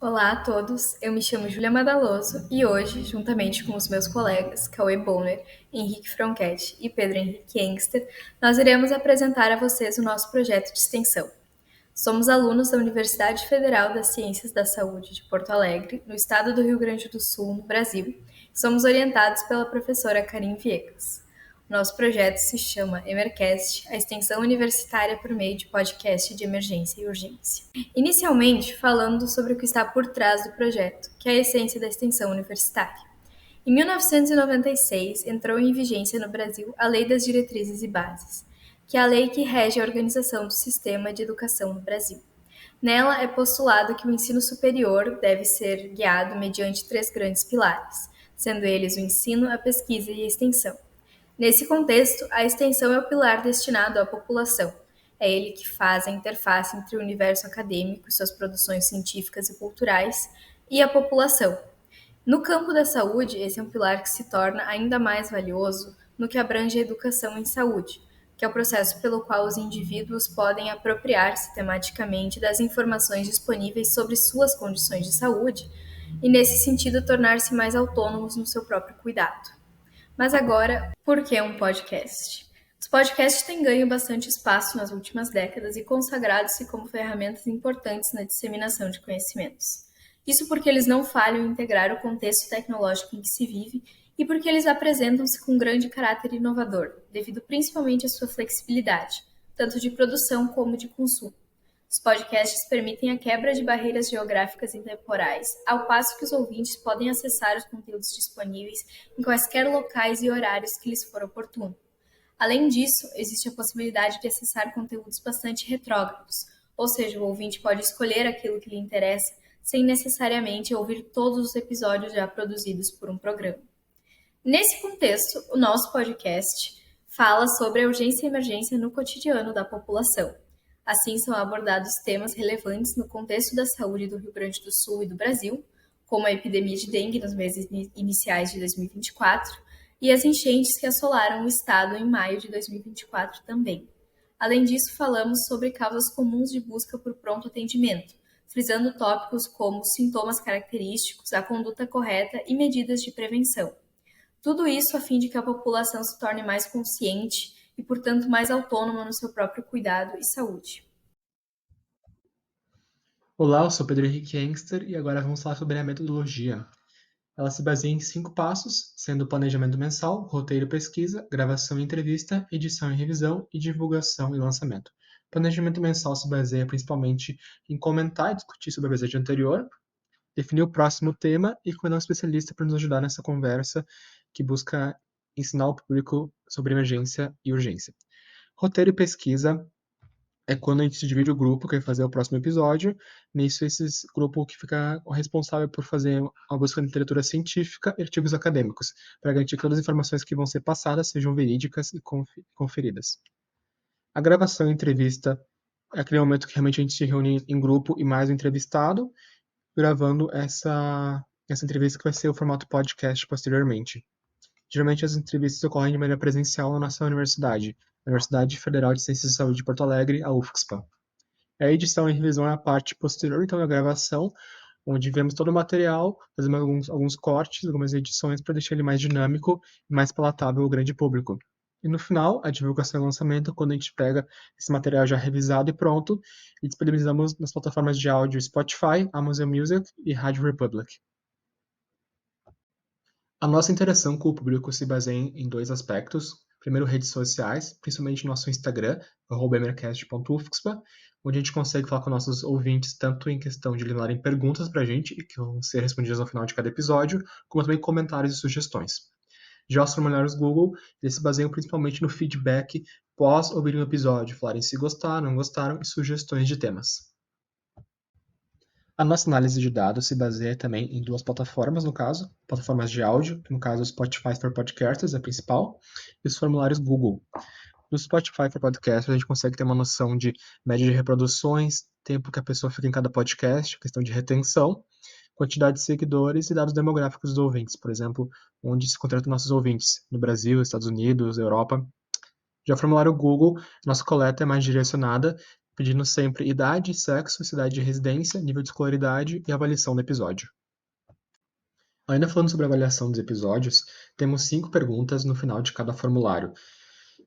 Olá a todos, eu me chamo Júlia Madaloso e hoje, juntamente com os meus colegas Cauê Bonner, Henrique Fronchetti e Pedro Henrique Engster, nós iremos apresentar a vocês o nosso projeto de extensão. Somos alunos da Universidade Federal das Ciências da Saúde de Porto Alegre, no estado do Rio Grande do Sul, no Brasil, e somos orientados pela professora Karin Viegas. Nosso projeto se chama Emercast, a extensão universitária por meio de podcast de emergência e urgência. Inicialmente, falando sobre o que está por trás do projeto, que é a essência da extensão universitária. Em 1996, entrou em vigência no Brasil a Lei das Diretrizes e Bases, que é a lei que rege a organização do sistema de educação no Brasil. Nela é postulado que o ensino superior deve ser guiado mediante 3 grandes pilares, sendo eles o ensino, a pesquisa e a extensão. Nesse contexto, a extensão é o pilar destinado à população. É ele que faz a interface entre o universo acadêmico e suas produções científicas e culturais e a população. No campo da saúde, esse é um pilar que se torna ainda mais valioso no que abrange a educação em saúde, que é o processo pelo qual os indivíduos podem apropriar-se tematicamente das informações disponíveis sobre suas condições de saúde e, nesse sentido, tornar-se mais autônomos no seu próprio cuidado. Mas agora, por que um podcast? Os podcasts têm ganho bastante espaço nas últimas décadas e consagrado-se como ferramentas importantes na disseminação de conhecimentos. Isso porque eles não falham em integrar o contexto tecnológico em que se vive e porque eles apresentam-se com grande caráter inovador, devido principalmente à sua flexibilidade, tanto de produção como de consumo. Os podcasts permitem a quebra de barreiras geográficas e temporais, ao passo que os ouvintes podem acessar os conteúdos disponíveis em quaisquer locais e horários que lhes for oportuno. Além disso, existe a possibilidade de acessar conteúdos bastante retrógrados, ou seja, o ouvinte pode escolher aquilo que lhe interessa sem necessariamente ouvir todos os episódios já produzidos por um programa. Nesse contexto, o nosso podcast fala sobre a urgência e emergência no cotidiano da população. Assim, são abordados temas relevantes no contexto da saúde do Rio Grande do Sul e do Brasil, como a epidemia de dengue nos meses iniciais de 2024 e as enchentes que assolaram o estado em maio de 2024 também. Além disso, falamos sobre causas comuns de busca por pronto atendimento, frisando tópicos como sintomas característicos, a conduta correta e medidas de prevenção. Tudo isso a fim de que a população se torne mais consciente e, portanto, mais autônoma no seu próprio cuidado e saúde. Olá, eu sou Pedro Henrique Engster e agora vamos falar sobre a metodologia. Ela se baseia em 5 passos, sendo o planejamento mensal, roteiro e pesquisa, gravação e entrevista, edição e revisão e divulgação e lançamento. O planejamento mensal se baseia principalmente em comentar e discutir sobre a episódio anterior, definir o próximo tema e convidar um especialista para nos ajudar nessa conversa que busca ensinar o público sobre emergência e urgência. Roteiro e pesquisa é quando a gente se divide o grupo que vai fazer o próximo episódio. Nisso, esse grupo que fica responsável por fazer a busca de literatura científica e artigos acadêmicos, para garantir que todas as informações que vão ser passadas sejam verídicas e conferidas. A gravação e entrevista é aquele momento que realmente a gente se reúne em grupo e mais o entrevistado, gravando essa entrevista que vai ser o formato podcast posteriormente. Geralmente as entrevistas ocorrem de maneira presencial na nossa universidade, a Universidade Federal de Ciências de Saúde de Porto Alegre, a UFSPA. A edição e revisão é a parte posterior, então, da gravação, onde vemos todo o material, fazemos alguns cortes, algumas edições para deixar ele mais dinâmico e mais palatável ao grande público. E no final, a divulgação e lançamento, quando a gente pega esse material já revisado e pronto e disponibilizamos nas plataformas de áudio Spotify, Amazon Music e Radio Republic. A nossa interação com o público se baseia em 2 aspectos. Primeiro, redes sociais, principalmente nosso Instagram, @emercast.ufspa, onde a gente consegue falar com nossos ouvintes tanto em questão de eles mandarem perguntas para a gente, e que vão ser respondidas ao final de cada episódio, como também comentários e sugestões. Já os formulários Google, eles se baseiam principalmente no feedback pós ouvir um episódio, falarem se gostaram, não gostaram e sugestões de temas. A nossa análise de dados se baseia também em 2 plataformas, no caso, plataformas de áudio, que no caso o Spotify for Podcasters é a principal, e os formulários Google. No Spotify for Podcasters a gente consegue ter uma noção de média de reproduções, tempo que a pessoa fica em cada podcast, questão de retenção, quantidade de seguidores e dados demográficos dos ouvintes, por exemplo, onde se encontram nossos ouvintes, no Brasil, Estados Unidos, Europa. Já o formulário Google, nossa coleta é mais direcionada pedindo sempre idade, sexo, cidade de residência, nível de escolaridade e avaliação do episódio. Ainda falando sobre a avaliação dos episódios, temos 5 perguntas no final de cada formulário.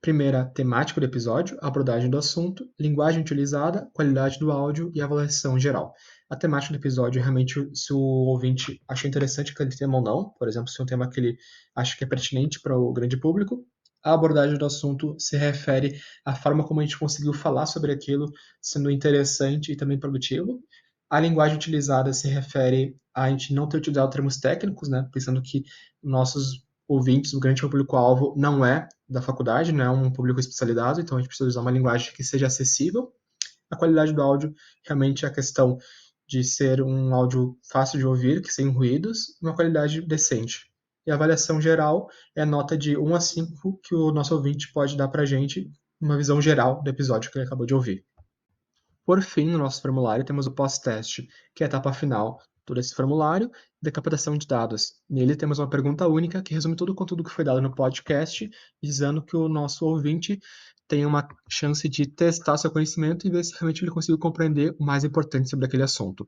Primeira, temática do episódio, abordagem do assunto, linguagem utilizada, qualidade do áudio e avaliação geral. A temática do episódio, realmente, se o ouvinte achou interessante aquele tema ou não, por exemplo, se é um tema que ele acha que é pertinente para o grande público. A abordagem do assunto se refere à forma como a gente conseguiu falar sobre aquilo, sendo interessante e também produtivo. A linguagem utilizada se refere a gente não ter utilizado termos técnicos, né? Pensando que nossos ouvintes, o grande público-alvo não é da faculdade, não é um público especializado, então a gente precisa usar uma linguagem que seja acessível. A qualidade do áudio realmente é a questão de ser um áudio fácil de ouvir, que sem ruídos, uma qualidade decente. E a avaliação geral é a nota de 1 a 5 que o nosso ouvinte pode dar para a gente, uma visão geral do episódio que ele acabou de ouvir. Por fim, no nosso formulário, temos o pós-teste, que é a etapa final todo esse formulário da captação de dados. Nele temos uma pergunta única que resume todo o conteúdo que foi dado no podcast, visando que o nosso ouvinte tenha uma chance de testar seu conhecimento e ver se realmente ele conseguiu compreender o mais importante sobre aquele assunto.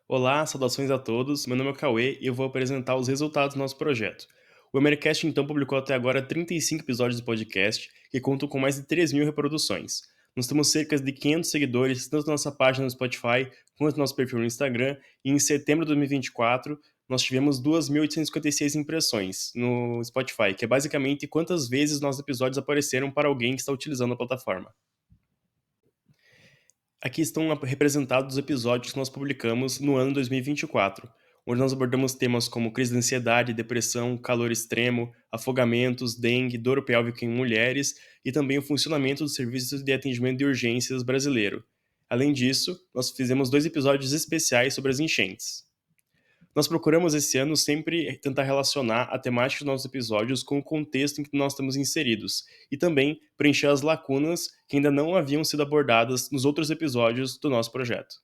Olá, saudações a todos. Meu nome é Cauê e eu vou apresentar os resultados do nosso projeto. O Americast então publicou até agora 35 episódios do podcast, que contam com mais de 3.000 reproduções. Nós temos cerca de 500 seguidores, tanto na nossa página no Spotify quanto no nosso perfil no Instagram, e em setembro de 2024 nós tivemos 2.856 impressões no Spotify, que é basicamente quantas vezes nossos episódios apareceram para alguém que está utilizando a plataforma. Aqui estão representados os episódios que nós publicamos no ano 2024, onde nós abordamos temas como crise de ansiedade, depressão, calor extremo, afogamentos, dengue, dor pélvica em mulheres e também o funcionamento dos serviços de atendimento de urgências brasileiro. Além disso, nós fizemos 2 episódios especiais sobre as enchentes. Nós procuramos esse ano sempre tentar relacionar a temática dos nossos episódios com o contexto em que nós estamos inseridos e também preencher as lacunas que ainda não haviam sido abordadas nos outros episódios do nosso projeto.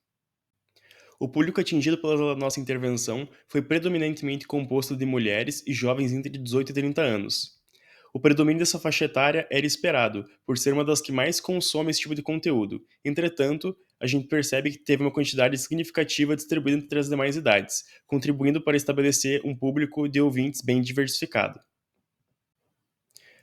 O público atingido pela nossa intervenção foi predominantemente composto de mulheres e jovens entre 18 e 30 anos. O predomínio dessa faixa etária era esperado, por ser uma das que mais consome esse tipo de conteúdo. Entretanto, a gente percebe que teve uma quantidade significativa distribuída entre as demais idades, contribuindo para estabelecer um público de ouvintes bem diversificado.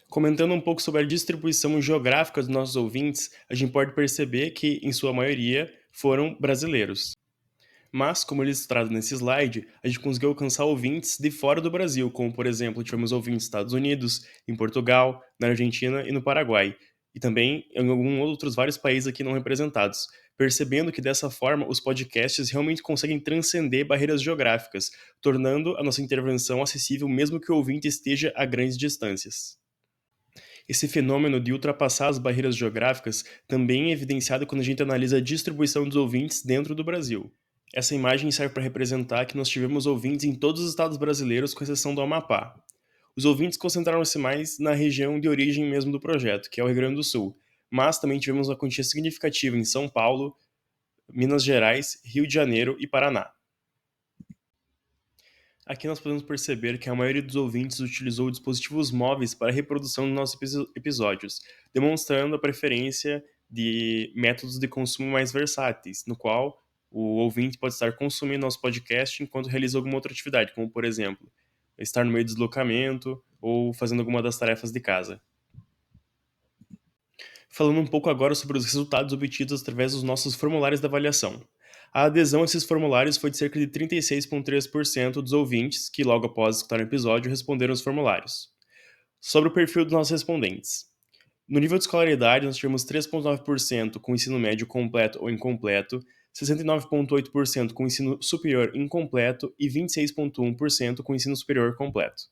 Comentando um pouco sobre a distribuição geográfica dos nossos ouvintes, a gente pode perceber que, em sua maioria, foram brasileiros. Mas, como ilustrado nesse slide, a gente conseguiu alcançar ouvintes de fora do Brasil, como, por exemplo, tivemos ouvintes nos Estados Unidos, em Portugal, na Argentina e no Paraguai, e também em alguns outros vários países aqui não representados, percebendo que dessa forma os podcasts realmente conseguem transcender barreiras geográficas, tornando a nossa intervenção acessível mesmo que o ouvinte esteja a grandes distâncias. Esse fenômeno de ultrapassar as barreiras geográficas também é evidenciado quando a gente analisa a distribuição dos ouvintes dentro do Brasil. Essa imagem serve para representar que nós tivemos ouvintes em todos os estados brasileiros, com exceção do Amapá. Os ouvintes concentraram-se mais na região de origem mesmo do projeto, que é o Rio Grande do Sul, mas também tivemos uma quantia significativa em São Paulo, Minas Gerais, Rio de Janeiro e Paraná. Aqui nós podemos perceber que a maioria dos ouvintes utilizou dispositivos móveis para a reprodução dos nossos episódios, demonstrando a preferência de métodos de consumo mais versáteis, no qual o ouvinte pode estar consumindo nosso podcast enquanto realiza alguma outra atividade, como, por exemplo, estar no meio do deslocamento ou fazendo alguma das tarefas de casa. Falando um pouco agora sobre os resultados obtidos através dos nossos formulários de avaliação. A adesão a esses formulários foi de cerca de 36,3% dos ouvintes que, logo após escutar o episódio, responderam os formulários. Sobre o perfil dos nossos respondentes. No nível de escolaridade, nós tivemos 3,9% com ensino médio completo ou incompleto, 69,8% com ensino superior incompleto e 26,1% com ensino superior completo.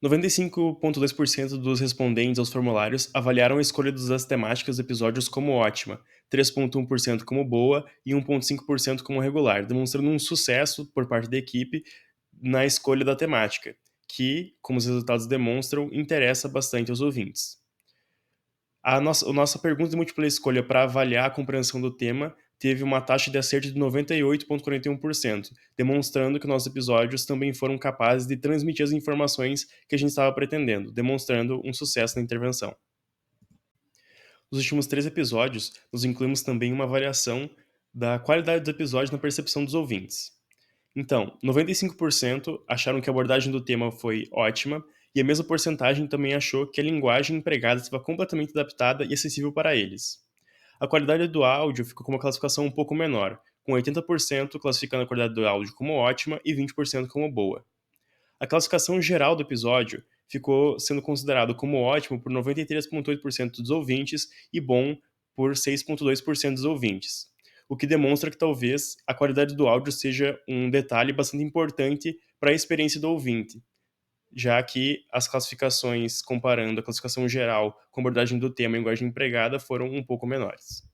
95,2% dos respondentes aos formulários avaliaram a escolha das temáticas dos episódios como ótima, 3,1% como boa e 1,5% como regular, demonstrando um sucesso por parte da equipe na escolha da temática, que, como os resultados demonstram, interessa bastante aos ouvintes. A nossa pergunta de múltipla escolha para avaliar a compreensão do tema teve uma taxa de acerto de 98,41%, demonstrando que nossos episódios também foram capazes de transmitir as informações que a gente estava pretendendo, demonstrando um sucesso na intervenção. Nos últimos 3 episódios, nós incluímos também uma avaliação da qualidade do episódio na percepção dos ouvintes. Então, 95% acharam que a abordagem do tema foi ótima, e a mesma porcentagem também achou que a linguagem empregada estava completamente adaptada e acessível para eles. A qualidade do áudio ficou com uma classificação um pouco menor, com 80% classificando a qualidade do áudio como ótima e 20% como boa. A classificação geral do episódio ficou sendo considerado como ótimo por 93,8% dos ouvintes e bom por 6,2% dos ouvintes, o que demonstra que talvez a qualidade do áudio seja um detalhe bastante importante para a experiência do ouvinte, já que as classificações comparando a classificação geral com a abordagem do tema e linguagem empregada foram um pouco menores.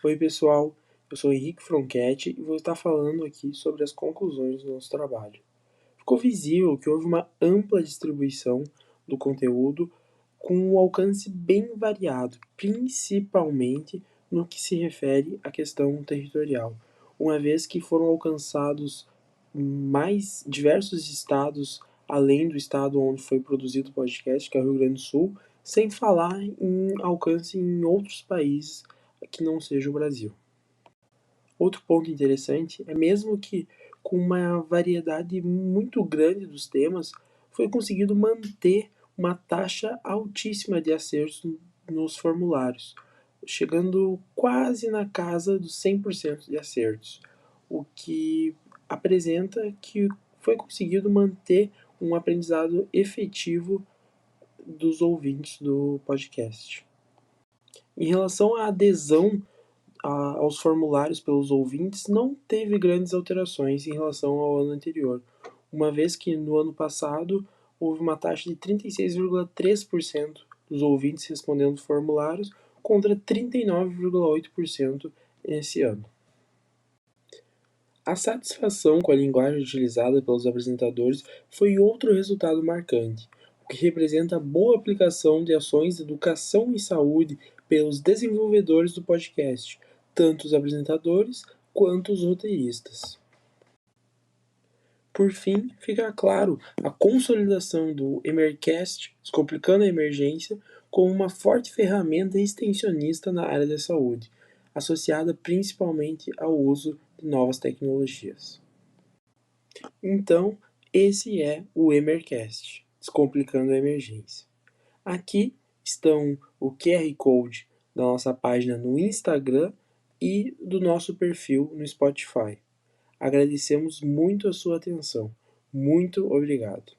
Oi pessoal, eu sou Henrique Fronchetti e vou estar falando aqui sobre as conclusões do nosso trabalho. Ficou visível que houve uma ampla distribuição do conteúdo com um alcance bem variado, principalmente no que se refere à questão territorial, uma vez que foram alcançados mais diversos estados além do estado onde foi produzido o podcast, que é o Rio Grande do Sul, sem falar em alcance em outros países que não seja o Brasil. Outro ponto interessante é mesmo que com uma variedade muito grande dos temas, foi conseguido manter uma taxa altíssima de acertos nos formulários, chegando quase na casa dos 100% de acertos, o que apresenta que foi conseguido manter um aprendizado efetivo dos ouvintes do podcast. Em relação à adesão aos formulários pelos ouvintes, não teve grandes alterações em relação ao ano anterior, uma vez que no ano passado houve uma taxa de 36,3% dos ouvintes respondendo formulários contra 39,8% nesse ano. A satisfação com a linguagem utilizada pelos apresentadores foi outro resultado marcante, o que representa a boa aplicação de ações de educação e saúde pelos desenvolvedores do podcast, tanto os apresentadores quanto os roteiristas. Por fim, fica claro a consolidação do Emercast, Descomplicando a Emergência, como uma forte ferramenta extensionista na área da saúde, associada principalmente ao uso de novas tecnologias. Então, esse é o Emercast, Descomplicando a Emergência. Aqui estão o QR Code da nossa página no Instagram e do nosso perfil no Spotify. Agradecemos muito a sua atenção. Muito obrigado.